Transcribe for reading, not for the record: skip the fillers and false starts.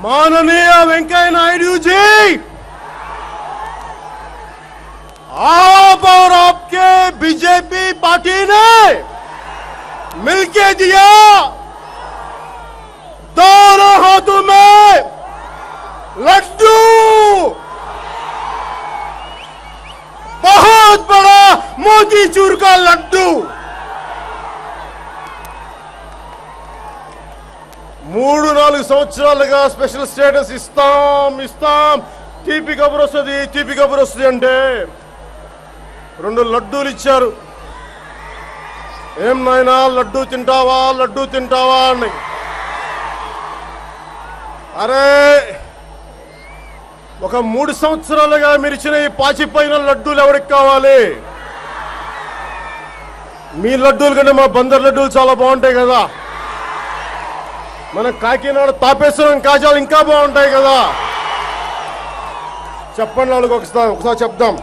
माननीय वेंकैया नायडू जी, आप और आपके बीजेपी पार्टी ने मिलके दिया दोनों हाथों में लड्डू, बहुत बड़ा मोतीचूर का लड्डू। 3-4 సంవత్సరాలుగా స్పెషల్ స్టేటస్ ఇస్తాం తీపి కబురు వస్తుంది అంటే 2 లడ్డూలు ఇచ్చారు. ఏం నాయనా లడ్డూ తింటావా అని. అరే ఒక 3 సంవత్సరాలుగా మీరు ఇచ్చిన ఈ పాచిపోయిన లడ్డూలు ఎవరికి కావాలి? మీ లడ్డూల కంటే మా బందర్ లడ్డూలు చాలా బాగుంటాయి కదా. మన కాకినాడ తాపేశ్వరం కాజాలు ఇంకా బాగుంటాయి కదా. చెప్పండి వాళ్ళకి ఒకసారి చెప్దాం.